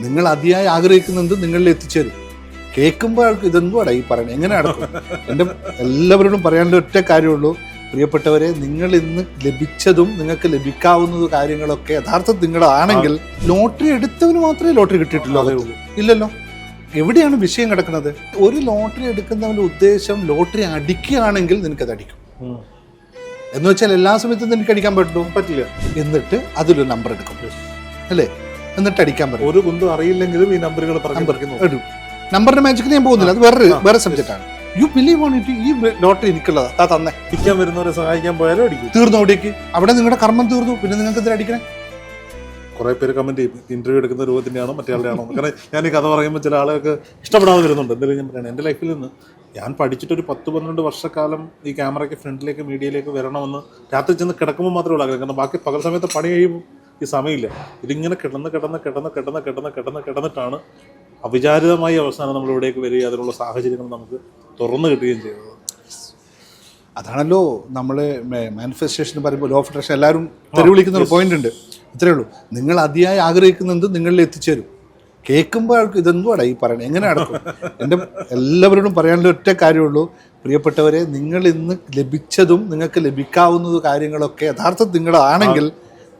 നിങ്ങൾ അതിയായി ആഗ്രഹിക്കുന്നത് നിങ്ങളിൽ എത്തിച്ചേരും. കേൾക്കുമ്പോൾ ആൾക്ക് ഇതെന്തുവാടാ ഈ പറയണത്, എങ്ങനെ നടക്കും? എൻ്റെ എല്ലാവരോടും പറയാനുള്ള ഒറ്റ കാര്യമുള്ളൂ, പ്രിയപ്പെട്ടവരെ, നിങ്ങൾ ഇന്ന് ലഭിച്ചതും നിങ്ങൾക്ക് ലഭിക്കാവുന്നതും കാര്യങ്ങളൊക്കെ യഥാർത്ഥത്തിൽ നിങ്ങളാണെങ്കിൽ, ലോട്ടറി എടുത്തവന് മാത്രമേ ലോട്ടറി കിട്ടിയിട്ടുള്ളൂ, അതേ ഉള്ളൂ. ഇല്ലല്ലോ. എവിടെയാണ് വിഷയം കിടക്കുന്നത്? ഒരു ലോട്ടറി എടുക്കുന്നവൻ്റെ ഉദ്ദേശം ലോട്ടറി അടിക്കുകയാണെങ്കിൽ നിനക്കത് അടിക്കും എന്ന് വെച്ചാൽ എല്ലാ സമയത്തും നിനക്ക് അടിക്കാൻ പറ്റില്ല. എന്നിട്ട് അതിലൊരു നമ്പർ എടുക്കും, അല്ലേ? എന്നിട്ട് അടിക്കാൻ പറ്റും. ഒരു കുന്തും അറിയില്ലെങ്കിലും ഈ നമ്പറുകൾ എടുക്കും. നമ്പറിന്റെ മാജിക്കിന് ഞാൻ പോകുന്നില്ല, അത് വേറെ സബ്ജക്റ്റ് ആണ്. യു ബിലീവ് ഓൺ ഇറ്റ്, ഈ ലോട്ടറി എനിക്കുള്ളതാ, തന്നെ അടിക്കാൻ വരുന്നവരെ സഹായിക്കാൻ പോയാലും അടിക്കും. തീർന്നു, അവിടേക്ക് അവിടെ നിങ്ങളുടെ കർമ്മം തീർന്നു. പിന്നെ നിങ്ങൾക്ക് എന്തിനാ അടിക്കണേ? കുറെ പേര് കമന്റ് ചെയ്യും, ഇന്റർവ്യൂ എടുക്കുന്ന രൂപത്തിന്റെയാണോ മറ്റേ ആളുടെയാണോ. കാരണം ഞാൻ ഈ കഥ പറയുമ്പോൾ ചില ആളുകൾക്ക് ഇഷ്ടപ്പെടാതെ വരുന്നുണ്ട്. എന്തായാലും ഞാൻ പറയണം, എൻ്റെ ലൈഫിൽ നിന്ന് ഞാൻ പഠിച്ചിട്ടൊരു 10-12 വർഷക്കാലം ഈ ക്യാമറയ്ക്ക് ഫ്രണ്ടിലേക്ക് മീഡിയയിലേക്ക് വരണമെന്ന് രാത്രി ചെന്ന് കിടക്കുമ്പോൾ മാത്രമേ ഉള്ളൂ. കാരണം ബാക്കി പകൽ സമയത്ത് പണി കഴിയുമ്പോൾ ഈ സമയമില്ല. ഇതിങ്ങനെ കിടന്നിട്ടാണ് അവിചാരിതമായ അവസാനം നമ്മൾ ഇവിടേക്ക് വരികയും അതിനുള്ള സാഹചര്യങ്ങൾ നമുക്ക് തുറന്നു കിട്ടുകയും ചെയ്യുന്നത്. അതാണല്ലോ നമ്മൾ മാനിഫെസ്റ്റേഷൻ പറയുമ്പോൾ ലോ ഓഫ് അട്രാക്ഷൻ എല്ലാവരും തെരുവിളിക്കുന്ന ഒരു പോയിന്റ് ഉണ്ട്. ഇത്രയേ ഉള്ളൂ, നിങ്ങൾ അതിയായി ആഗ്രഹിക്കുന്നത് നിങ്ങളിൽ എത്തിച്ചേരും. കേൾക്കുമ്പോൾ ആൾക്ക് ഇതെന്തുവാടാ ഈ പറയണത്, എങ്ങനെ നടക്കും? എൻ്റെ എല്ലാവരോടും പറയാനുള്ള ഒറ്റ കാര്യമുള്ളൂ, പ്രിയപ്പെട്ടവരെ, നിങ്ങൾ ഇന്ന് ലഭിച്ചതും നിങ്ങൾക്ക് ലഭിക്കാവുന്നതും കാര്യങ്ങളൊക്കെ യഥാർത്ഥത്തിൽ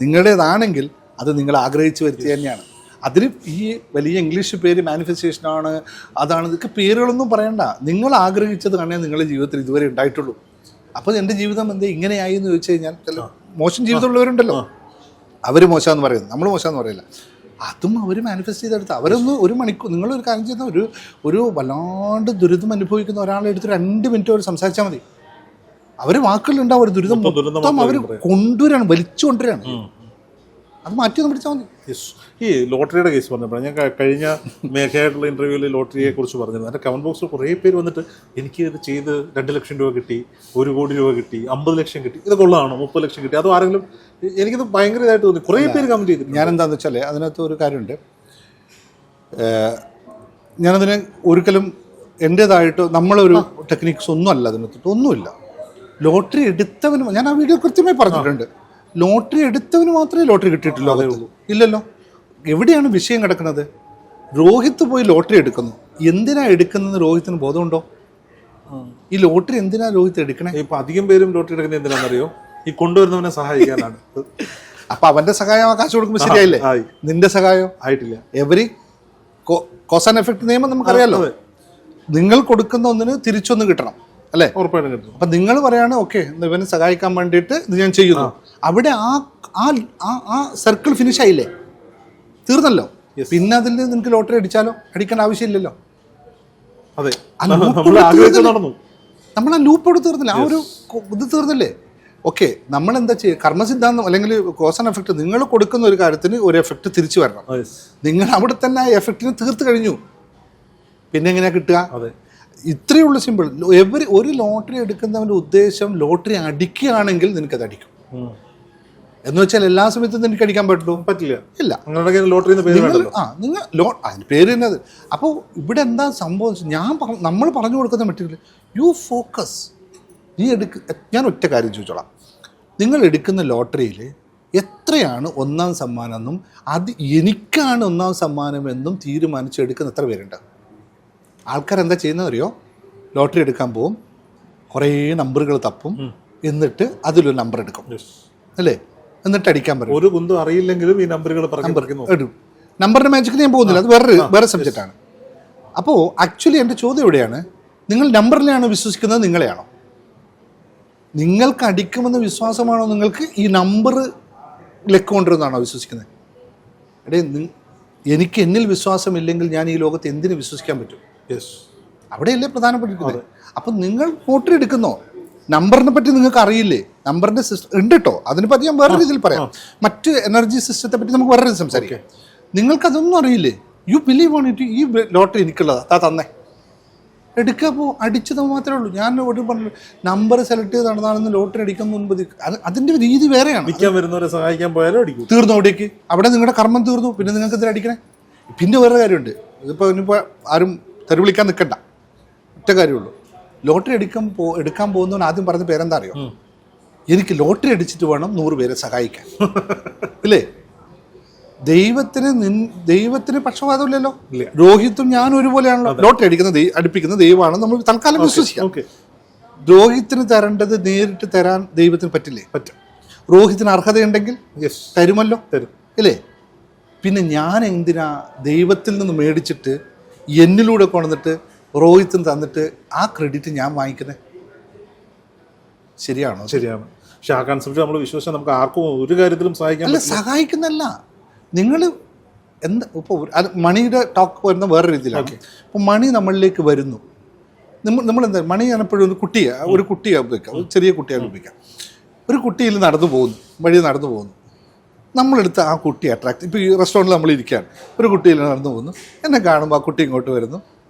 നിങ്ങളുടേതാണെങ്കിൽ അത് നിങ്ങൾ ആഗ്രഹിച്ചു വരുത്തി തന്നെയാണ്. അതിന് ഈ വലിയ ഇംഗ്ലീഷ് പേര് മാനിഫെസ്റ്റേഷനാണ്, അതാണ്, ഇതൊക്കെ പേരുകളൊന്നും പറയണ്ട. നിങ്ങൾ ആഗ്രഹിച്ചത് കാണാൻ നിങ്ങളുടെ ജീവിതത്തിൽ ഇതുവരെ ഉണ്ടായിട്ടുള്ളൂ. അപ്പോൾ എൻ്റെ ജീവിതം എന്തേ ഇങ്ങനെയായി എന്ന് ചോദിച്ചു കഴിഞ്ഞാൽ, ചില മോശം ജീവിതമുള്ളവരുണ്ടല്ലോ, അവർ മോശമെന്ന് പറയുന്നു, നമ്മൾ മോശമെന്ന് പറയില്ല. അതും അവർ മാനിഫെസ്റ്റ് ചെയ്തെടുത്ത് അവരൊന്ന് ഒരു മണിക്കൂർ, നിങ്ങളൊരു കാര്യം ചെയ്താൽ ഒരു വല്ലാണ്ട് ദുരിതം അനുഭവിക്കുന്ന ഒരാളെ എടുത്ത് 2 മിനിറ്റ് അവർ സംസാരിച്ചാൽ മതി. അവർ വാക്കുകളുണ്ടാവും, ഒരു ദുരിതം മൊത്തം അവർ കൊണ്ടുവരാണ്, വലിച്ചു കൊണ്ടുവരാണ്. അത് മാറ്റി ഒന്ന് പിടിച്ചാൽ മതി. ഈ ലോട്ടറിയുടെ കേസ് പറഞ്ഞപ്പോഴാണ് ഞാൻ കഴിഞ്ഞ മേഘയായിട്ടുള്ള ഇന്റർവ്യൂവിൽ ലോട്ടറിയെ കുറിച്ച് പറഞ്ഞിരുന്നു. എൻ്റെ കമന്റ് ബോക്സിൽ കുറേ പേര് വന്നിട്ട് എനിക്ക് ഇത് ചെയ്ത് 2 ലക്ഷം രൂപ കിട്ടി, 1 കോടി രൂപ കിട്ടി, 50 ലക്ഷം കിട്ടി, ഇത് കൊള്ളാണോ, 30 ലക്ഷം കിട്ടി, അത് ആരെങ്കിലും, എനിക്കത് ഭയങ്കര ഇതായിട്ട് തോന്നി. കുറേ പേര് കമന്റ് ചെയ്തിട്ട് ഞാൻ എന്താണെന്ന് വെച്ചാൽ അതിനകത്ത് ഒരു കാര്യമുണ്ട്. ഞാനതിന് ഒരിക്കലും എൻ്റേതായിട്ട് നമ്മളൊരു ടെക്നിക്സ് ഒന്നും അല്ല, അതിനകത്ത് ഒന്നുമില്ല. ലോട്ടറി എടുത്തവന്, ഞാൻ ആ വീഡിയോ കൃത്യമായി പറഞ്ഞിട്ടുണ്ട്, ലോട്ടറി എടുത്തവന് മാത്രമേ ലോട്ടറി കിട്ടിയിട്ടുള്ളൂ, അതേ ഉള്ളൂ. ഇല്ലല്ലോ. എവിടെയാണ് വിഷയം കിടക്കുന്നത്? രോഹിത്ത് പോയി ലോട്ടറി എടുക്കുന്നു. എന്തിനാ എടുക്കുന്നത് രോഹിത്തിന് ബോധമുണ്ടോ? ഈ ലോട്ടറി എന്തിനാ രോഹിത്ത് എടുക്കണേ? ഇപ്പൊ അധികം പേരും ലോട്ടറി എടുക്കുന്നത് എന്തിനാണെന്നറിയോ? ഈ കൊണ്ടുവരുന്നവനെ സഹായിക്കാനാണ്. അപ്പൊ അവന്റെ സഹായം കാശ് കൊടുക്കുമ്പോൾ ശരിയായില്ലേ? നിന്റെ സഹായം ആയിട്ടില്ല. എവരി കോസ് ആൻഡ് എഫക്ട് നിയമം നമുക്കറിയാലോ. നിങ്ങൾ കൊടുക്കുന്ന ഒന്നിന് തിരിച്ചൊന്ന് കിട്ടണം, അല്ലേ? ഉറപ്പായിട്ടും കിട്ടും. അപ്പം നിങ്ങൾ പറയാണ്, ഓക്കെ ഇവനെ സഹായിക്കാൻ വേണ്ടിയിട്ട് ഇത് ഞാൻ ചെയ്യുന്നു. അവിടെ ആ സർക്കിൾ ഫിനിഷ് ആയില്ലേ, തീർന്നല്ലോ. പിന്നെ അതിൽ നിങ്ങൾക്ക് ലോട്ടറി അടിച്ചാലോ? അടിക്കേണ്ട ആവശ്യമില്ലല്ലോ. അതെ, നമ്മൾ ആ ലൂപ്പോട് തീർന്നില്ല, ആ ഒരു ഇത് തീർന്നില്ലേ? ഓക്കെ, നമ്മൾ എന്താ ചെയ്യുക? കർമ്മസിദ്ധാന്തം അല്ലെങ്കിൽ കോസ് ആൻഡ് എഫക്ട്, നിങ്ങൾ കൊടുക്കുന്ന ഒരു കാര്യത്തിന് ഒരു എഫക്ട് തിരിച്ചു വരണം. നിങ്ങൾ അവിടെ തന്നെ ആ എഫക്റ്റിന് തീർത്ത് കഴിഞ്ഞു, പിന്നെ എങ്ങനെയാ കിട്ടുക? ഇത്രയേ ഉള്ളൂ, സിമ്പിൾ. ഒരു ലോട്ടറി എടുക്കുന്നവൻ്റെ ഉദ്ദേശം ലോട്ടറി അടിക്കുകയാണെങ്കിൽ നിനക്കത് അടിക്കും എന്ന് വെച്ചാൽ എല്ലാ സമയത്തും നിനക്ക് അടിക്കാൻ പറ്റില്ല. ഇല്ല, ലോട്ടറി അതിന് പേര് തന്നെ അത്. അപ്പോൾ ഇവിടെ എന്താ സംഭവം? നമ്മൾ പറഞ്ഞു കൊടുക്കുന്ന മെറ്റീരിയൽ യു ഫോക്കസ്. ഞാൻ ഒറ്റ കാര്യം ചോദിച്ചോളാം, നിങ്ങൾ എടുക്കുന്ന ലോട്ടറിയിൽ എത്രയാണ് 1ാം സമ്മാനം എന്നും അത് എനിക്കാണ് 1ാം സമ്മാനം എന്നും തീരുമാനിച്ച് എടുക്കുന്ന എത്ര പേരുണ്ട്? ആൾക്കാരെന്താ ചെയ്യുന്നത് അറിയോ? ലോട്ടറി എടുക്കാൻ പോവും, കുറേ നമ്പറുകൾ തപ്പും, എന്നിട്ട് അതിലൊരു നമ്പർ എടുക്കും, അല്ലേ? എന്നിട്ട് അടിക്കാൻ പറയും. ഒരു കുന്തും അറിയില്ലെങ്കിലും ഈ നമ്പറുകൾ എടുക്കും. നമ്പറിന്റെ മാജിക്കിന് ഞാൻ പോകുന്നില്ല, അത് വേറെ സബ്ജക്റ്റാണ്. അപ്പോൾ ആക്ച്വലി എൻ്റെ ചോദ്യം എവിടെയാണ്? നിങ്ങൾ നമ്പറിലെയാണോ വിശ്വസിക്കുന്നത്, നിങ്ങളെയാണോ? നിങ്ങൾക്ക് അടിക്കുമെന്ന വിശ്വാസമാണോ നിങ്ങൾക്ക് ഈ നമ്പർ ലെക്ക് കൊണ്ടുവരുന്നതാണോ വിശ്വസിക്കുന്നത്? എനിക്ക് എന്നിൽ വിശ്വാസമില്ലെങ്കിൽ ഞാൻ ഈ ലോകത്ത് എന്തിനു വിശ്വസിക്കാൻ പറ്റും? അവിടെയല്ലേ പ്രധാനപ്പെട്ടിരിക്കുന്നത്. അപ്പം നിങ്ങൾ ലോട്ടറി എടുക്കുന്നോ? നമ്പറിനെ പറ്റി നിങ്ങൾക്ക് അറിയില്ലേ? നമ്പറിന്റെ സിസ്റ്റം ഉണ്ട് കേട്ടോ, അതിനെ പറ്റി ഞാൻ വേറെ രീതിയിൽ പറയാം. മറ്റ് എനർജി സിസ്റ്റത്തെ പറ്റി നമുക്ക് വേറെ രീതിയിൽ സംസാരിക്കാം. നിങ്ങൾക്കതൊന്നും അറിയില്ലേ? യു ബിലീവ് ഓൺ ഇറ്റ്, ഈ ലോട്ടറി എനിക്കുള്ളതാ, തന്നെ എടുക്കുക. അപ്പോൾ അടിച്ചത് മാത്രമേ ഉള്ളൂ. ഞാൻ ഒരു പറഞ്ഞു, നമ്പർ സെലക്ട് ചെയ്ത് നടന്നാണെന്ന് ലോട്ടറി അടിക്കുന്ന മുൻപ് അതിന്റെ രീതി വേറെയാണ്. വരുന്നവരെ സഹായിക്കാൻ പോയാലും അടിക്കും. തീർന്നു, അവിടേക്ക് അവിടെ നിങ്ങളുടെ കർമ്മം തീർന്നു. പിന്നെ നിങ്ങൾക്ക് എന്തിനാ അടിക്കണേ? പിന്നെ വേറെ കാര്യമുണ്ട്. ഇനിയിപ്പോൾ ആരും തെരുവിളിക്കാൻ നിൽക്കണ്ട, ഒറ്റ കാര്യമുള്ളൂ. ലോട്ടറി എടുക്കാൻ പോകുന്നവൻ ആദ്യം പറഞ്ഞ പേരെന്താ അറിയോ? എനിക്ക് ലോട്ടറി അടിച്ചിട്ട് വേണം 100 പേരെ സഹായിക്കാൻ, ഇല്ലേ? ദൈവത്തിന് പക്ഷപാതമില്ലല്ലോ. രോഹിത്തും ഞാനും ഒരുപോലെയാണല്ലോ. ലോട്ടറി അടുപ്പിക്കുന്ന ദൈവമാണ് നമ്മൾ തൽക്കാലം വിശ്വസിക്കാം. രോഹിത്തിന് തരേണ്ടത് നേരിട്ട് തരാൻ ദൈവത്തിന് പറ്റില്ലേ? പറ്റും. രോഹിത്തിന് അർഹതയുണ്ടെങ്കിൽ തരുമല്ലോ, തരും ഇല്ലേ? പിന്നെ ഞാൻ എന്തിനാ ദൈവത്തിൽ നിന്ന് മേടിച്ചിട്ട് എന്നിലൂടെ കൊണ്ടുവന്നിട്ട് രോഹിത്തിന് തന്നിട്ട് ആ ക്രെഡിറ്റ് ഞാൻ വാങ്ങിക്കുന്നത്? ശരിയാണോ? ശരിയാണ്. പക്ഷെ ആ കൺസെപ്റ്റ് നമ്മൾ വിശ്വസിച്ചാൽ നമുക്ക് ആർക്കും ഒരു കാര്യത്തിലും സഹായിക്കാൻ അല്ല, സഹായിക്കുന്നല്ല. നിങ്ങൾ എന്താ ഇപ്പോൾ മണിയുടെ ടോക്ക് വരുന്ന വേറെ രീതിയിലാണ്. ഇപ്പോൾ മണി നമ്മളിലേക്ക് വരുന്നു. നമ്മളെന്താ മണി ഞാനെപ്പോഴും ഒരു കുട്ടിയെ ഉപയോഗിക്കാം, ഒരു ചെറിയ കുട്ടിയെ ഉപയോഗിക്കാം. ഒരു കുട്ടിയിൽ നടന്നു പോകുന്നു, വഴി നടന്നു പോകുന്നു. നമ്മളെടുത്ത് ആ കുട്ടി അട്രാക്ട്. ഇപ്പോൾ ഈ റെസ്റ്റോറൻറ്റിൽ നമ്മൾ ഇരിക്കുകയാണ്, ഒരു കുട്ടിയിൽ നടന്നു പോകുന്നു. എന്നെ കാണുമ്പോൾ ആ കുട്ടി ഇങ്ങോട്ട് വരുന്നു.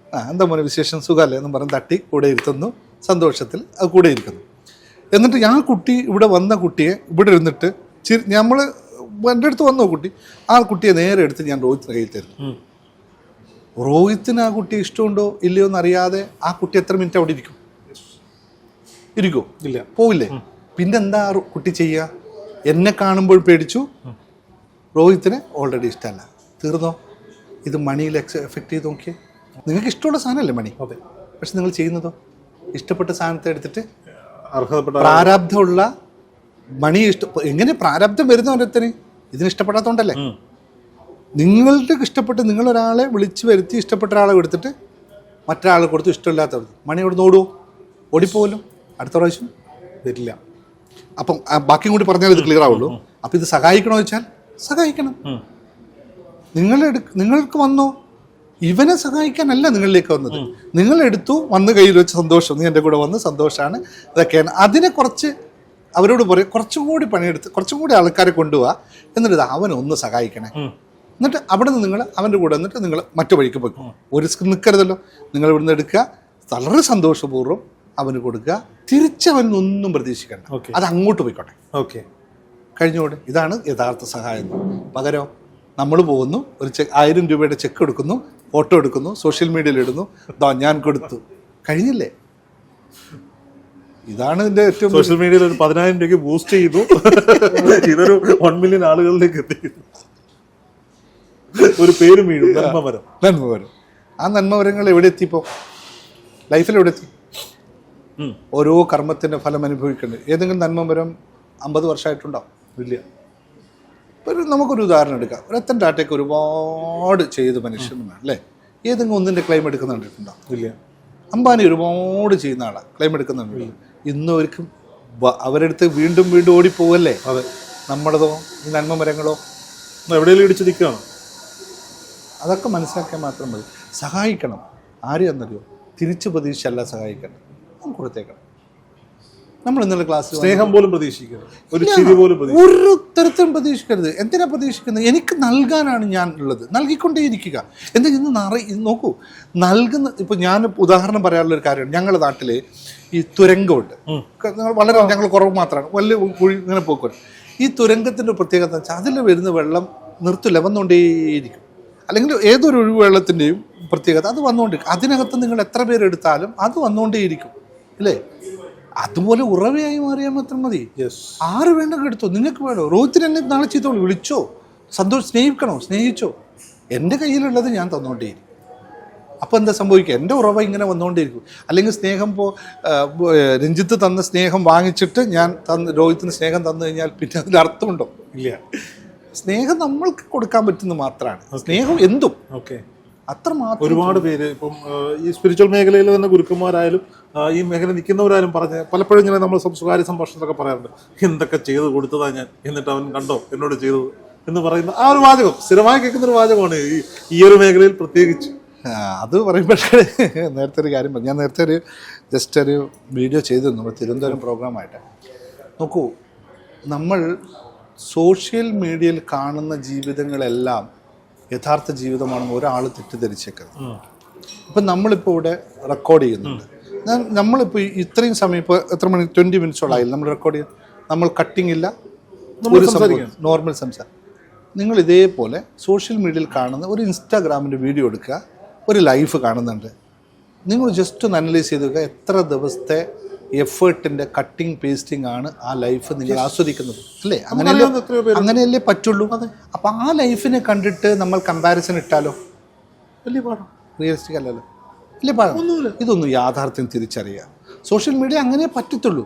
എന്താ മോനെ വിശേഷം, സുഖമല്ലേ എന്ന് പറഞ്ഞ് തട്ടി കൂടെ ഇരുത്തുന്നു. സന്തോഷത്തിൽ അത് കൂടെ ഇരിക്കുന്നു. എന്നിട്ട് ആ കുട്ടി ഇവിടെ വന്ന കുട്ടിയെ ഇവിടെ ഇരുന്നിട്ട് നമ്മൾ എൻ്റെ അടുത്ത് വന്നോ കുട്ടി, ആ കുട്ടിയെ നേരെ എടുത്ത് ഞാൻ രോഹിത്തിന് കയ്യിൽ തരുന്നു. രോഹിത്തിന് ആ കുട്ടിയെ ഇഷ്ടമുണ്ടോ ഇല്ലയോ എന്നറിയാതെ ആ കുട്ടി എത്ര മിനിറ്റ് അവിടെ ഇരിക്കും? ഇല്ല, പോവില്ലേ? പിന്നെന്താ കുട്ടി ചെയ്യുക? എന്നെ കാണുമ്പോൾ പേടിച്ചു, രോഹിത്തിന് ഓൾറെഡി ഇഷ്ടമല്ല, തീർന്നോ? ഇത് മണിയിൽ എഫക്റ്റ് ചെയ്ത് നോക്കിയേ. നിങ്ങൾക്ക് ഇഷ്ടമുള്ള സാധനമല്ലേ മണി? പക്ഷെ നിങ്ങൾ ചെയ്യുന്നതോ ഇഷ്ടപ്പെട്ട സാധനത്തെ എടുത്തിട്ട് പ്രാരാബ്ധമുള്ള മണി എങ്ങനെ പ്രാരാബ്ധം വരുന്നവരത്തിന് ഇതിനിഷ്ടപ്പെടാത്തതുകൊണ്ടല്ലേ? നിങ്ങൾക്ക് ഇഷ്ടപ്പെട്ട് നിങ്ങളൊരാളെ വിളിച്ച് വരുത്തി ഇഷ്ടപ്പെട്ട ഒരാളെ എടുത്തിട്ട് മറ്റൊരാളെ കൊടുത്ത് ഇഷ്ടമില്ലാത്തവർ മണി അവിടെ നിന്ന് ഓടുമോ? ഓടിപ്പോലും അടുത്ത പ്രാവശ്യം വരില്ല. അപ്പം ബാക്കിയും കൂടി പറഞ്ഞാൽ ഇത് ക്ലിയർ ആവുള്ളൂ. അപ്പം ഇത് സഹായിക്കണോ വെച്ചാൽ സഹായിക്കണം. നിങ്ങൾക്ക് വന്നോ, ഇവനെ സഹായിക്കാനല്ല നിങ്ങളിലേക്ക് വന്നത്. നിങ്ങളെടുത്തു, വന്ന് കയ്യിൽ വെച്ച് സന്തോഷം, നീ എൻ്റെ കൂടെ വന്ന് സന്തോഷമാണ്, ഇതൊക്കെയാണ്. അതിനെ കുറച്ച് അവരോട് പറയും, കുറച്ചും കൂടി പണിയെടുത്ത് കുറച്ചും കൂടി ആൾക്കാരെ കൊണ്ടുപോവാ, എന്നിട്ട് അവനൊന്ന് സഹായിക്കണേ. എന്നിട്ട് അവിടെ നിന്ന് നിങ്ങൾ അവൻ്റെ കൂടെ എന്നിട്ട് നിങ്ങൾ മറ്റു വഴിക്ക് പോയിക്കോ. ഒരു നിൽക്കരുതല്ലോ. നിങ്ങൾ ഇവിടുന്ന് എടുക്കുക, വളരെ സന്തോഷപൂർവ്വം അവന് കൊടുക്കുക. തിരിച്ചവനൊന്നും പ്രതീക്ഷിക്കണ്ട, അത് അങ്ങോട്ട് പോയിക്കോട്ടെ. കഴിഞ്ഞോട്ടെ. ഇതാണ് യഥാർത്ഥ സഹായം. പകരം നമ്മൾ പോകുന്നു, ഒരു 1000 രൂപയുടെ ചെക്ക് എടുക്കുന്നു, ഫോട്ടോ എടുക്കുന്നു, സോഷ്യൽ മീഡിയയിൽ ഇടുന്നു, ഞാൻ കൊടുത്തു, കഴിഞ്ഞില്ലേ? ഇതാണ് ഇതിന്റെ ഏറ്റവും. സോഷ്യൽ മീഡിയയിൽ ഒരു 10,000 രൂപയ്ക്ക് ബൂസ്റ്റ് ചെയ്തു, ഇതൊരു 1 മില്യൺ ആളുകളിലേക്ക് എത്തിക്കുന്നു. ഒരു പേര് വീഴും, നന്മമരം. ആ നന്മമരങ്ങൾ എവിടെ എത്തിപ്പോ? ലൈഫിൽ എവിടെ എത്തി? ഓരോ കർമ്മത്തിന്റെ ഫലം അനുഭവിക്കേണ്ടത്. ഏതെങ്കിലും നന്മമരം 50 വർഷമായിട്ടുണ്ടാവും? ഇല്ല. നമുക്കൊരു ഉദാഹരണം എടുക്കാം. രത്തൻ ടാറ്റയ്ക്ക് ഒരുപാട് ചെയ്ത് മനുഷ്യന്മാർ അല്ലേ? ഏതെങ്കിലും ഒന്നിൻ്റെ ക്ലെയിം എടുക്കുന്നുണ്ടോ? ഇല്ല. അംബാനി ഒരുപാട് ചെയ്യുന്ന ആളാണ്, ക്ലെയിം എടുക്കുന്നുണ്ട്. ഇന്ന് ഒരിക്കലും അവരെടുത്ത് വീണ്ടും വീണ്ടും ഓടിപ്പോവല്ലേ? അതെ. നമ്മുടേതോ ഈ നന്മ മരങ്ങളോ എവിടെയെങ്കിലും ഇടിച്ചു നിൽക്കുകയാണ്. അതൊക്കെ മനസ്സിലാക്കാൻ മാത്രം മതി. സഹായിക്കണം. ആരും എന്നറിയോ? തിരിച്ചു പ്രതീക്ഷിച്ചല്ല സഹായിക്കണം, കൊടുത്തേക്കണം. നമ്മൾ ഇന്നലെ ക്ലാസ്സിൽ സ്നേഹം പോലും പ്രതീക്ഷിക്കരുത്, ഒരു ചിരി പോലും ഒരു തരത്തിലും പ്രതീക്ഷിക്കരുത്. എന്തിനാ പ്രതീക്ഷിക്കുന്നത്? എനിക്ക് നൽകാനാണ് ഞാൻ ഉള്ളത്, നൽകിക്കൊണ്ടേയിരിക്കുക. എന്താ ഇന്ന് നോക്കൂ, നൽകുന്ന. ഇപ്പോൾ ഞാൻ ഉദാഹരണം പറയാനുള്ളൊരു കാര്യമാണ്. ഞങ്ങളുടെ നാട്ടിൽ ഈ തുരങ്കമുണ്ട്, വളരെ ഞങ്ങൾ കുറവ് മാത്രമാണ്, വലിയ കുഴി ഇങ്ങനെ പോക്കും. ഈ തുരങ്കത്തിൻ്റെ പ്രത്യേകത എന്ന് വെച്ചാൽ അതിൽ വരുന്ന വെള്ളം നിർത്തില്ല, വന്നുകൊണ്ടേയിരിക്കും. അല്ലെങ്കിൽ ഏതൊരു ഒഴിവുവെള്ളത്തിൻ്റെയും പ്രത്യേകത അത് വന്നുകൊണ്ടിരിക്കും. അതിനകത്ത് നിങ്ങൾ എത്ര പേരെടുത്താലും അത് വന്നുകൊണ്ടേയിരിക്കും അല്ലേ? അതുപോലെ ഉറവയായി മാറിയാൽ മാത്രം മതി. ആര് വേണ്ടെങ്കിൽ എടുത്തോ, നിങ്ങൾക്ക് വേണോ. രോഹിത്തിന് എന്നെ നാളെ ചെയ്തോളൂ, വിളിച്ചോ, സ്നേഹിക്കണോ, സ്നേഹിച്ചോ, എൻ്റെ കയ്യിലുള്ളത് ഞാൻ തന്നുകൊണ്ടേയിരിക്കും. അപ്പോൾ എന്താ സംഭവിക്കുക? എൻ്റെ ഉറവ ഇങ്ങനെ വന്നുകൊണ്ടേയിരിക്കും. അല്ലെങ്കിൽ സ്നേഹം രഞ്ജിത്ത് തന്ന സ്നേഹം വാങ്ങിച്ചിട്ട് ഞാൻ രോഹിത്തിന് സ്നേഹം തന്നു കഴിഞ്ഞാൽ പിന്നെ അതിൽ അർത്ഥമുണ്ടോ? ഇല്ല. സ്നേഹം നമ്മൾക്ക് കൊടുക്കാൻ പറ്റുന്നത് മാത്രമാണ് സ്നേഹം. എന്തും അത്രമാത്രം. ഒരുപാട് പേര് ഇപ്പം ഈ സ്പിരിച്വൽ മേഖലയിൽ തന്നെ ഗുരുക്കന്മാരായാലും ഈ മേഖല നിൽക്കുന്നവരായാലും പറഞ്ഞ് പലപ്പോഴും ഇങ്ങനെ നമ്മൾ സ്വകാര്യ സംഭാഷണത്തിലൊക്കെ പറയാറുണ്ട്, എന്തൊക്കെ ചെയ്ത് കൊടുത്തതാ ഞാൻ, എന്നിട്ട് അവൻ കണ്ടോ എന്നോട് ചെയ്തത് എന്ന് പറയുന്ന ആ ഒരു വാചകം സ്ഥിരമായി കേൾക്കുന്ന ഒരു വാചകമാണ് ഈ ഒരു മേഖലയിൽ പ്രത്യേകിച്ച്. അത് പറയുമ്പോഴേ നേരത്തെ ഒരു കാര്യം പറഞ്ഞു. ഞാൻ നേരത്തെ ഒരു വീഡിയോ ചെയ്തിരുന്നു നമ്മൾ തിരുവനന്തപുരം പ്രോഗ്രാമായിട്ട്. നോക്കൂ, നമ്മൾ സോഷ്യൽ മീഡിയയിൽ കാണുന്ന ജീവിതങ്ങളെല്ലാം യഥാർത്ഥ ജീവിതമാണെന്ന് ഒരാൾ തെറ്റിദ്ധരിച്ചേക്കരുത്. ഇപ്പം നമ്മളിപ്പോൾ ഇവിടെ റെക്കോർഡ് ചെയ്യുന്നുണ്ട്. നമ്മളിപ്പോൾ ഇത്രയും സമയം, ഇപ്പോൾ എത്ര മണി, 20 മിനിറ്റ്സോളായി നമ്മൾ റെക്കോർഡ് ചെയ്യുന്നത്. നമ്മൾ കട്ടിങ് ഇല്ല, ഒരു നോർമൽ സംസാരം. നിങ്ങൾ ഇതേപോലെ സോഷ്യൽ മീഡിയയിൽ കാണുന്ന ഒരു ഇൻസ്റ്റാഗ്രാമിൻ്റെ വീഡിയോ എടുക്കുക, ഒരു ലൈഫ് കാണുന്നുണ്ട്. നിങ്ങൾ ജസ്റ്റ് ഒന്ന് അനലൈസ് ചെയ്ത് നോക്കുക, എത്ര ദിവസത്തെ എഫേർട്ടിൻ്റെ കട്ടിങ് പേസ്റ്റിംഗ് ആണ് ആ ലൈഫ് നിങ്ങൾ ആസ്വദിക്കുന്നത് അല്ലേ? അങ്ങനെയല്ലേ പറ്റുള്ളൂ. അപ്പം ആ ലൈഫിനെ കണ്ടിട്ട് നമ്മൾ കമ്പാരിസൺ ഇട്ടാലോ? വലിയ പാടാണ്. റിയലിസ്റ്റിക് അല്ലല്ലോ, വലിയ പാടാണ്. ഇതൊന്നും യാഥാർത്ഥ്യം തിരിച്ചറിയുക. സോഷ്യൽ മീഡിയ അങ്ങനെ പറ്റത്തുള്ളൂ.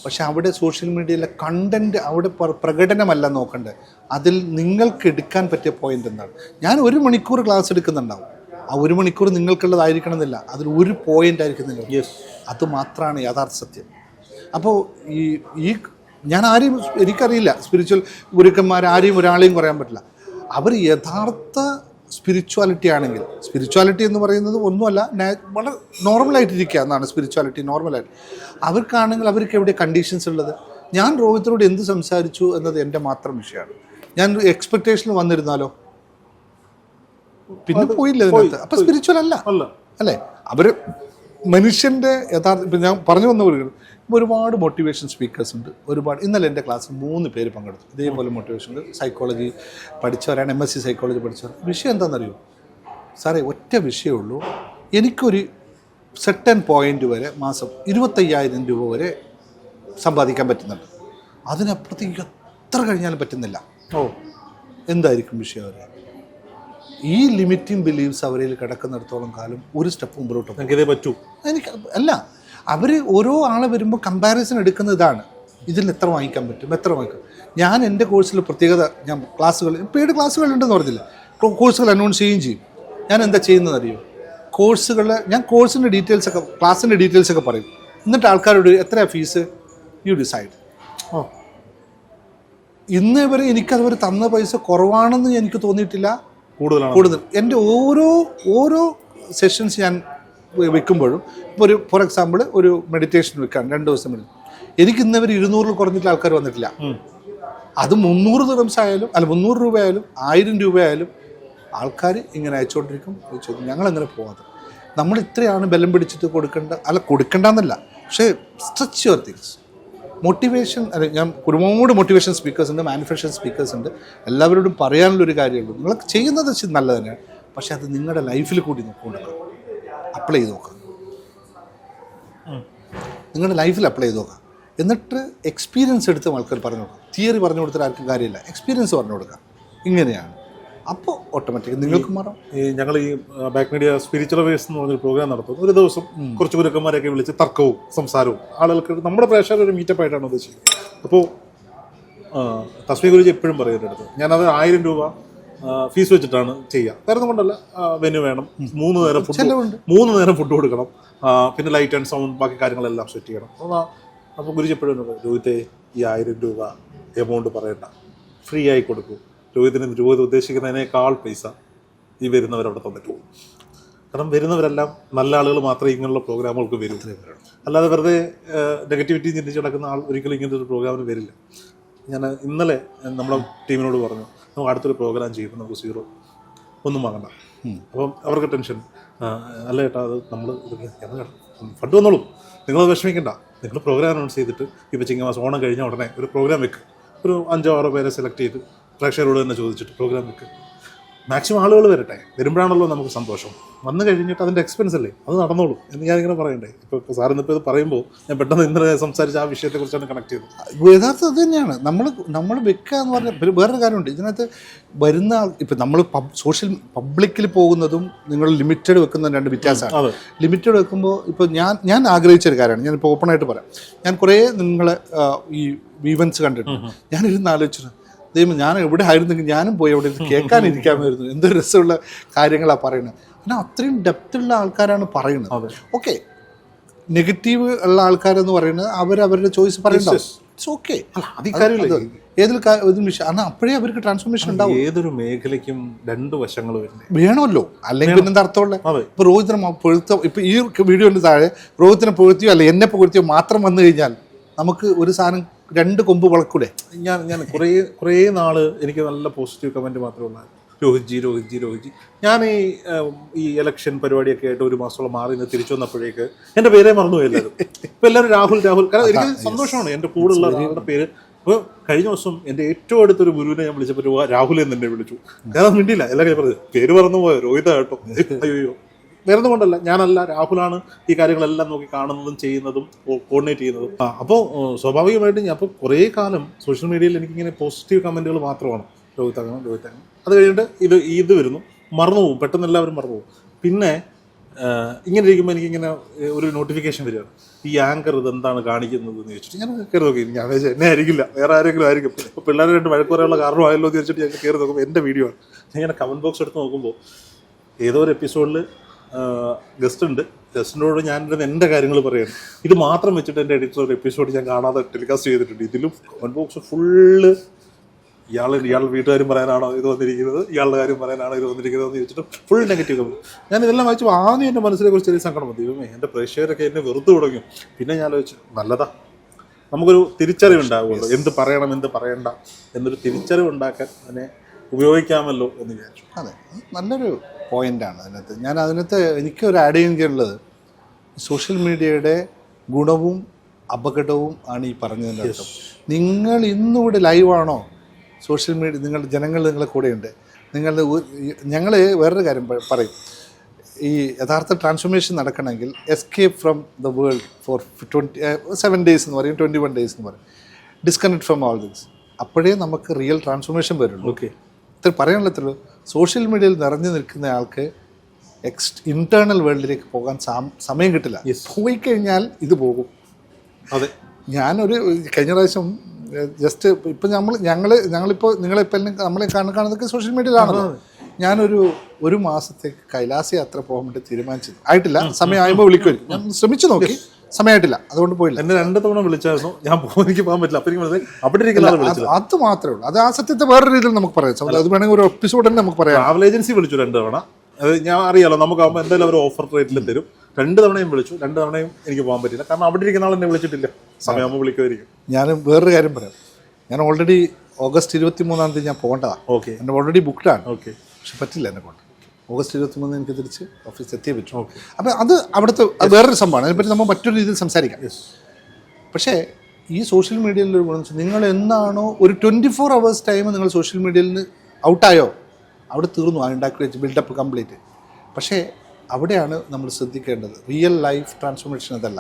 പക്ഷെ അവിടെ സോഷ്യൽ മീഡിയയിലെ കണ്ടന്റ് അവിടെ പ്രകടനമല്ല നോക്കണ്ടേ, അതിൽ നിങ്ങൾക്ക് എടുക്കാൻ പറ്റിയ പോയിന്റ് എന്താണ്? ഞാൻ 1 മണിക്കൂർ ക്ലാസ് എടുക്കുന്നുണ്ടാവും, ആ 1 മണിക്കൂർ നിങ്ങൾക്കുള്ളതായിരിക്കണം എന്നില്ല, അതിൽ ഒരു പോയിന്റ് ആയിരിക്കും നിങ്ങൾ. അത് മാത്രമാണ് യഥാർത്ഥ സത്യം. അപ്പോൾ ഈ ഞാൻ ആരെയും എനിക്കറിയില്ല, സ്പിരിച്വൽ ഗുരുക്കന്മാർ ആരെയും ഒരാളെയും പറയാൻ പറ്റില്ല. അവർ യഥാർത്ഥ സ്പിരിച്വാലിറ്റി ആണെങ്കിൽ, സ്പിരിച്വാലിറ്റി എന്ന് പറയുന്നത് ഒന്നുമല്ല, വളരെ നോർമലായിട്ടിരിക്കുക എന്നാണ് സ്പിരിച്വാലിറ്റി. നോർമലായിട്ട് അവർക്കാണെങ്കിൽ അവർക്ക് എവിടെ കണ്ടീഷൻസ് ഉള്ളത്? ഞാൻ രോഹിത്തിനോട് എന്ത് സംസാരിച്ചു എന്നത് എൻ്റെ മാത്രം വിഷയമാണ്. ഞാൻ എക്സ്പെക്റ്റേഷനിൽ വന്നിരുന്നാലോ പിന്നെ പോയില്ല ഇതിനകത്ത്. അപ്പം സ്പിരിച്വൽ അല്ല അല്ലേ? അവർ മനുഷ്യൻ്റെ യഥാർത്ഥ. ഇപ്പം ഞാൻ പറഞ്ഞു വന്നവർ ഒരുപാട് മോട്ടിവേഷൻ സ്പീക്കേഴ്സ് ഉണ്ട്, ഒരുപാട്. ഇന്നലെ എൻ്റെ ക്ലാസ്സിൽ 3 പേര് പങ്കെടുത്തു ഇതേപോലെ മോട്ടിവേഷൻ. സൈക്കോളജി പഠിച്ചവരാണ്, MSc സൈക്കോളജി പഠിച്ചവർ. വിഷയം എന്താണെന്നറിയോ സാറേ? ഒറ്റ വിഷയമുള്ളൂ, എനിക്കൊരു സെർട്ടൻ പോയിന്റ് വരെ മാസം 25,000 രൂപ വരെ സമ്പാദിക്കാൻ പറ്റുന്നുണ്ട്, അതിനപ്പുറത്തേക്ക് എത്ര കഴിഞ്ഞാലും പറ്റുന്നില്ല. എന്തായിരിക്കും വിഷയം? അവർ ഈ ലിമിറ്റിംഗ് ബിലീവ്സ് അവരിൽ കിടക്കുന്നിടത്തോളം കാലം ഒരു സ്റ്റെപ്പ് മുമ്പിലോട്ട് എനിക്കതേ പറ്റൂ. എനിക്ക് അല്ല, അവർ ഓരോ ആളെ വരുമ്പോൾ കമ്പാരിസൺ എടുക്കുന്ന ഇതാണ്, ഇതിൽ എത്ര വാങ്ങിക്കാൻ പറ്റും, എത്ര വാങ്ങിക്കും. ഞാൻ എൻ്റെ കോഴ്സിൽ പ്രത്യേകത, ഞാൻ ക്ലാസ്സുകൾ പെയ്ഡ് ക്ലാസ്സുകളുണ്ടെന്ന് പറഞ്ഞില്ല, കോഴ്സുകൾ അനൗൺസ് ചെയ്യുകയും ചെയ്യും. ഞാൻ എന്താ ചെയ്യുന്നത് അറിയോ? ഞാൻ കോഴ്സിൻ്റെ ഡീറ്റെയിൽസൊക്കെ, ക്ലാസ്സിൻ്റെ ഡീറ്റെയിൽസൊക്കെ പറയും. എന്നിട്ട് ആൾക്കാരോട് എത്രയാണ് ഫീസ്, യു ഡിസൈഡ്. ഇന്ന് വരെ എനിക്കതുവരെ തന്ന പൈസ കുറവാണെന്ന് എനിക്ക് തോന്നിയിട്ടില്ല, കൂടുതൽ. എൻ്റെ ഓരോ സെഷൻസ് ഞാൻ വെക്കുമ്പോഴും, ഇപ്പോൾ ഒരു ഫോർ എക്സാമ്പിൾ ഒരു മെഡിറ്റേഷൻ വെക്കാൻ 2 ദിവസം എനിക്ക് ഇന്നവർ 200 കുറഞ്ഞിട്ട് ആൾക്കാർ വന്നിട്ടില്ല. അത് 300 ദിർഹംസ് ആയാലും, അല്ല 300 രൂപ ആയാലും 1000 രൂപ ആയാലും ആൾക്കാർ ഇങ്ങനെ അയച്ചുകൊണ്ടിരിക്കും. ഞങ്ങളങ്ങനെ പോകാതെ നമ്മൾ ഇത്രയാണ് ബലം പിടിച്ചിട്ട് കൊടുക്കണ്ടെന്നല്ല, പക്ഷേ സ്ട്രെച്ച് യുവർ തിങ്സ്. മോട്ടിവേഷൻ, അല്ലെ, ഞാൻ ഒരുപാട് മോട്ടിവേഷൻ സ്പീക്കേഴ്സ് ഉണ്ട്, മാനിഫെസ്റ്റേഷൻ സ്പീക്കേഴ്സ് ഉണ്ട്. എല്ലാവരോടും പറയാനുള്ളൊരു കാര്യമുള്ളൂ, നിങ്ങൾ ചെയ്യുന്നത് നല്ലത് തന്നെയാണ്, പക്ഷെ അത് നിങ്ങളുടെ ലൈഫിൽ കൂടി കൊടുക്കുക, അപ്ലൈ ചെയ്ത് നോക്കുക. നിങ്ങളുടെ ലൈഫിൽ അപ്ലൈ ചെയ്ത് നോക്കുക. എന്നിട്ട് എക്സ്പീരിയൻസ് എടുത്ത് ആൾക്കാർ പറഞ്ഞു കൊടുക്കുക. തിയറി പറഞ്ഞു കൊടുത്താൽ ആർക്കും കാര്യമില്ല, എക്സ്പീരിയൻസ് പറഞ്ഞു കൊടുക്കുക. ഇങ്ങനെയാണ്, അപ്പോൾ ഓട്ടോമാറ്റിക് നിങ്ങൾക്ക് മാറാം. ഞങ്ങൾ ഈ ബാക്ക് മീഡിയ സ്പിരിച്വൽ വേഴ്സ് എന്ന് പറഞ്ഞൊരു പ്രോഗ്രാം നടത്തും. ഒരു ദിവസം കുറച്ച് ഗുരുക്കന്മാരെയൊക്കെ വിളിച്ച് തർക്കവും സംസാരവും, ആളുകൾക്ക് നമ്മുടെ പ്രേക്ഷകർ ഒരു മീറ്റപ്പ് ആയിട്ടാണ് ഉദ്ദേശിക്കുന്നത്. അപ്പോൾ തസ്മി ഗുരുജി എപ്പോഴും പറയുന്നത്, ഞാനത് 1000 രൂപ ഫീസ് വെച്ചിട്ടാണ് ചെയ്യുക. വേറെ കൊണ്ടല്ല, വെന്യൂ വേണം, 3 നേരം ഫുഡ് കൊടുക്കണം, പിന്നെ ലൈറ്റ് ആൻഡ് സൗണ്ട്, ബാക്കി കാര്യങ്ങളെല്ലാം സെറ്റ് ചെയ്യണം. അപ്പോൾ ഗുരുജി എപ്പോഴും രോഹിത്തെ ഈ 1000 രൂപ എമൗണ്ട് പറയണ്ട, ഫ്രീ ആയി കൊടുക്കൂ. രോഹിത്തിന് ഉദ്ദേശിക്കുന്നതിനേക്കാൾ പൈസ ഈ വരുന്നവരവിടെ തന്നിട്ട് പോകും. കാരണം വരുന്നവരെല്ലാം നല്ല ആളുകൾ മാത്രമേ ഇങ്ങനെയുള്ള പ്രോഗ്രാമുകൾക്ക് വരൂ. അല്ലാതെ വെറുതെ നെഗറ്റിവിറ്റി ചിന്തിച്ച് നടക്കുന്ന ആൾ ഒരിക്കലും ഇങ്ങനത്തെ ഒരു പ്രോഗ്രാമിന് വരില്ല. ഞാൻ ഇന്നലെ നമ്മുടെ ടീമിനോട് പറഞ്ഞു, നമുക്ക് അടുത്തൊരു പ്രോഗ്രാം ചെയ്യുമ്പോൾ നമുക്ക് 0 ഒന്നും വാങ്ങണ്ട. അപ്പം അവർക്ക് ടെൻഷൻ, അല്ല ചേട്ടാ അത് നമ്മൾ ഫണ്ട് വന്നോളൂ, നിങ്ങളത് വിഷമിക്കണ്ട, നിങ്ങൾ പ്രോഗ്രാം അനൗൺസ് ചെയ്തിട്ട് ഇപ്പോൾ ചിങ്ങമാസം ഓണം കഴിഞ്ഞ ഉടനെ ഒരു പ്രോഗ്രാം വെക്കുക, ഒരു 5-6 പേരെ സെലക്ട് ചെയ്ത് പ്രേക്ഷകരോട് തന്നെ ചോദിച്ചിട്ട് പ്രോഗ്രാം വെക്കുക. മാക്സിമം ആളുകൾ വരട്ടെ, വരുമ്പോഴാണല്ലോ നമുക്ക് സന്തോഷം. വന്നു കഴിഞ്ഞിട്ട് അതിൻ്റെ എക്സ്പെൻസ് അല്ലേ, അത് നടന്നോളൂ എന്ന് ഞാനിങ്ങനെ പറയണ്ടേ. ഇപ്പോൾ സാറിനിപ്പോൾ ഇത് പറയുമ്പോൾ ഞാൻ പെട്ടെന്ന് ഇന്നലെ സംസാരിച്ച ആ വിഷയത്തെക്കുറിച്ചാണ് കണക്ട് ചെയ്തത്. യഥാർത്ഥം അത് തന്നെയാണ് നമ്മൾ വെക്കുക എന്ന് പറഞ്ഞാൽ. വേറൊരു കാര്യമുണ്ട് ഇതിനകത്ത് വരുന്ന ഇപ്പം നമ്മൾ പബ്ലിക്കിൽ പോകുന്നതും നിങ്ങൾ ലിമിറ്റഡ് വെക്കുന്നതും 2 വ്യത്യാസമാണ്. ലിമിറ്റഡ് വെക്കുമ്പോൾ ഇപ്പോൾ ഞാൻ ആഗ്രഹിച്ചൊരു കാര്യമാണ്, ഞാനിപ്പോൾ ഓപ്പണായിട്ട് പറയാം. ഞാൻ കുറേ നിങ്ങളെ ഈ ഈവൻറ്റ്സ് കണ്ടിട്ടുണ്ട്. ഞാനിരുന്ന് ആലോചിച്ചിട്ടുണ്ട്, ദൈവം ഞാൻ എവിടെ ആയിരുന്നെങ്കിൽ ഞാനും പോയി അവിടെ കേൾക്കാനിരിക്കാമായിരുന്നു, എന്തൊരു രസമുള്ള കാര്യങ്ങളാണ് പറയുന്നത്. പിന്നെ അത്രയും ഡെപ്തുള്ള ആൾക്കാരാണ് പറയുന്നത്. ഓക്കെ, നെഗറ്റീവ് ഉള്ള ആൾക്കാരെന്ന് പറയുന്നത് അവരവരുടെ ചോയ്സ് പറയുന്നുണ്ടാവും, ഇറ്റ്സ് ഓക്കെ, ഏതൊരു വിഷയം എന്നാൽ അപ്പോഴേ അവർക്ക് ട്രാൻസ്ഫോർമേഷൻ ഉണ്ടാവും. ഏതൊരു മേഖലയ്ക്കും 2 വശങ്ങൾ വേണമല്ലോ, അല്ലെങ്കിൽ എന്താ അർത്ഥമുള്ള. ഇപ്പോൾ രോഹിത്തിനെ പൊഴുത്ത, ഇപ്പോൾ ഈ വീഡിയോൻ്റെ താഴെ രോഹിത്തിനെ പൊഴുത്തിയോ അല്ല എന്നെ പൊഴുത്തിയോ മാത്രം വന്നു കഴിഞ്ഞാൽ നമുക്ക് ഒരു സാധനം 2 കൊമ്പ് വളക്കൂടെ. ഞാൻ കുറേ നാൾ എനിക്ക് നല്ല പോസിറ്റീവ് കമൻറ്റ് മാത്രമേ ഉള്ളൂ, രോഹിത് ജി. ഞാൻ ഈ ഇലക്ഷൻ പരിപാടിയൊക്കെ ആയിട്ട് 1 മാസത്തോളം മാറി നിന്ന് തിരിച്ചു വന്നപ്പോഴേക്ക് എൻ്റെ പേരെ മറന്നുപോയി എല്ലാവരും. ഇപ്പം എല്ലാവരും രാഹുൽ. കാരണം എനിക്ക് സന്തോഷമാണ് എൻ്റെ കൂടെ ഉള്ള ആളുടെ പേര്. അപ്പോൾ കഴിഞ്ഞ ദിവസം എൻ്റെ ഏറ്റവും അടുത്തൊരു ഗുരുവിനെ ഞാൻ വിളിച്ചപ്പോൾ രാഹുൽ എന്ന് എന്നെ വിളിച്ചു. ഞാനത് മിണ്ടിയില്ല, എല്ലാവരും പറഞ്ഞു പേര് മറന്നു പോയോ രോഹിത കേട്ടോ. അയ്യോ വേറെ കൊണ്ടല്ല, ഞാനല്ല, രാഹുലാണ് ഈ കാര്യങ്ങളെല്ലാം നോക്കി കാണുന്നതും ചെയ്യുന്നതും കോർഡിനേറ്റ് ചെയ്യുന്നതും. അപ്പോൾ സ്വാഭാവികമായിട്ടും ഞാൻ അപ്പോൾ കുറേ കാലം സോഷ്യൽ മീഡിയയിൽ എനിക്കിങ്ങനെ പോസിറ്റീവ് കമൻറ്റുകൾ മാത്രമാണ്. രോഹിത് അങ്ങനെ. അത് കഴിഞ്ഞിട്ട് ഇത് വരുന്നു, മറന്നുപോകും, പെട്ടെന്ന് എല്ലാവരും മറന്നുപോകും. പിന്നെ ഇങ്ങനെ ഇരിക്കുമ്പോൾ എനിക്കിങ്ങനെ ഒരു നോട്ടിഫിക്കേഷൻ വരികയാണ്, ഈ ആങ്കർ ഇതെന്താണ് കാണിക്കുന്നത് എന്ന് ചോദിച്ചിട്ട് ഞാൻ കയറി നോക്കി. ഞാൻ എന്നെ ആയിരിക്കില്ല, വേറെ ആരെങ്കിലും ആയിരിക്കും. ഇപ്പോൾ പിള്ളേരെ രണ്ട് വഴക്ക് പറയാനുള്ള കാരണമായല്ലോ എന്ന് ചോദിച്ചിട്ട് ഞാൻ കയറി നോക്കുമ്പോൾ എൻ്റെ വീഡിയോ ആണ്. ഞാൻ ഇങ്ങനെ കമൻറ്റ് ബോക്സ് എടുത്ത് നോക്കുമ്പോൾ ഏതോ ഒരു എപ്പിസോഡിൽ ഗസ്റ്റ് ഉണ്ട്, ഗസ്റ്റിനോട് ഞാനിരുന്ന് എൻ്റെ കാര്യങ്ങൾ പറയുകയാണ്. ഇത് മാത്രം വെച്ചിട്ട് എൻ്റെ എഡിറ്റർ ഒരു എപ്പിസോഡ് ഞാൻ കാണാതെ ടെലികാസ്റ്റ് ചെയ്തിട്ടുണ്ട്. ഇതിലും കമൻറ്റ് ബോക്സ് ഫുള്ള് ഇയാളുടെ വീട്ടുകാരും പറയാനാണോ ഇത് വന്നിരിക്കുന്നത്, ഇയാളുടെ കാര്യം പറയാനാണോ ഇത് വന്നിരിക്കുന്നത് എന്ന് ചോദിച്ചിട്ട് ഫുൾ നെഗറ്റീവ് കമൻറ്റ്. ഞാൻ ഇതെല്ലാം വായിച്ചപ്പോൾ ആദ്യം എൻ്റെ മനസ്സിനെ കുറിച്ച് ചെറിയ സങ്കടം വന്നു. ദൈവമേ, എൻ്റെ പ്രേക്ഷകരൊക്കെ എന്നെ വെറുതെ തുടങ്ങും. പിന്നെ ഞാൻ ആലോചിച്ചു, നല്ലതാ, നമുക്കൊരു തിരിച്ചറിവുണ്ടാകുമല്ലോ, എന്ത് പറയണം എന്ത് പറയണ്ട എന്നൊരു തിരിച്ചറിവുണ്ടാക്കാൻ അതിനെ ഉപയോഗിക്കാമല്ലോ എന്ന് വിചാരിച്ചു. അതെ, നല്ലൊരു പോയിൻ്റാണ് അതിനകത്ത്. ഞാൻ അതിനകത്ത് എനിക്കൊരു ആഡ് ചെയ്യാനുള്ളത് സോഷ്യൽ മീഡിയയുടെ ഗുണവും അപകടവും ആണ് ഈ പറഞ്ഞതിൻ്റെ അർത്ഥം. നിങ്ങൾ ഇന്നിവിടെ ലൈവാണോ, സോഷ്യൽ മീഡിയ ജനങ്ങൾ നിങ്ങളെ കൂടെയുണ്ട്. ഞങ്ങൾ വേറൊരു കാര്യം പറയും, ഈ യഥാർത്ഥ ട്രാൻസ്ഫോർമേഷൻ നടക്കണമെങ്കിൽ escape from the world four 7 days എന്ന് പറയും, 21 days എന്ന് പറയും, ഡിസ്കണക്ട് ഫ്രം ഓൾ ദിങ്സ്. അപ്പോഴേ നമുക്ക് റിയൽ ട്രാൻസ്ഫോർമേഷൻ വരുള്ളൂ. ഓക്കെ, ഇത്ര പറയാനുള്ളൂ. സോഷ്യൽ മീഡിയയിൽ നിറഞ്ഞു നിൽക്കുന്ന ആൾക്ക് ഇന്റേണൽ വേൾഡിലേക്ക് പോകാൻ സമയം കിട്ടില്ല. പോയി കഴിഞ്ഞാൽ ഇത് പോകും. അതെ, ഞാനൊരു കഴിഞ്ഞ പ്രാവശ്യം ജസ്റ്റ് ഇപ്പം ഞങ്ങളിപ്പോൾ നിങ്ങളിപ്പോൾ നമ്മളെ കാണുന്നതൊക്കെ സോഷ്യൽ മീഡിയയിലാണല്ലോ. ഞാനൊരു മാസത്തേക്ക് കൈലാസ യാത്ര പോകാൻ വേണ്ടി തീരുമാനിച്ചത് ആയിട്ടില്ല. സമയമാകുമ്പോൾ വിളിക്കുമായിരിക്കും. ഞാൻ ശ്രമിച്ചു നോക്കി, സമയമായിട്ടില്ല, അതുകൊണ്ട് പോയില്ല. എന്നെ 2 തവണ വിളിച്ചായിരുന്നു, ഞാൻ എനിക്ക് പോകാൻ പറ്റില്ല. അപ്പം അവിടെ ഇരിക്കുന്ന അത് മാത്രമേ ഉള്ളൂ. അത് ആ സത്യത്തെ വേറെ രീതിയിൽ നമുക്ക് പറയാം. അത് വേണമെങ്കിൽ ഒരു എപ്പിസോഡ് തന്നെ നമുക്ക് പറയാം. ട്രാവൽ ഏജൻസി വിളിച്ചു 2 തവണ. അത് ഞാൻ അറിയാലോ, നമുക്കാകുമ്പോൾ എന്തായാലും അവർ ഓഫർ റേറ്റിൽ തരും. 2 തവണയും വിളിച്ചു, 2 തവണയും എനിക്ക് പോകാൻ പറ്റില്ല. കാരണം അവിടെ ഇരിക്കുന്ന ആൾ എന്നെ വിളിച്ചിട്ടില്ല. സമയമാകുമ്പോൾ വിളിക്കുമായിരിക്കും. ഞാൻ വേറൊരു കാര്യം പറയാം. ഞാൻ ഓൾറെഡി ഓഗസ്റ്റ് 23 ഞാൻ പോകേണ്ടതാണ്. ഓക്കെ, എൻ്റെ ഓൾറെഡി ബുക്ക്ഡാണ്. ഓക്കെ, പക്ഷെ പറ്റില്ല എന്നെ കൊണ്ട്. ഓഗസ്റ്റ് 23 എനിക്ക് തിരിച്ച് ഓഫീസിൽ എത്തിയേ പറ്റും. ഓക്കെ, അപ്പോൾ അത് അവിടുത്തെ വേറൊരു സംഭവമാണ്. അതിനെപ്പറ്റി നമ്മൾ മറ്റൊരു രീതിയിൽ സംസാരിക്കാം. പക്ഷേ ഈ സോഷ്യൽ മീഡിയയിലൊരു ഗുണം വെച്ചാൽ നിങ്ങൾ എന്നാണോ ഒരു 24 hours ടൈം നിങ്ങൾ സോഷ്യൽ മീഡിയയിൽ നിന്ന് ഔട്ടായോ, അവിടെ തീർന്നു. ആ ഉണ്ടാക്കി വെച്ച് ബിൽഡപ്പ് കംപ്ലീറ്റ്. പക്ഷേ അവിടെയാണ് നമ്മൾ ശ്രദ്ധിക്കേണ്ടത്. റിയൽ ലൈഫ് ട്രാൻസ്ഫോർമേഷൻ അതല്ല.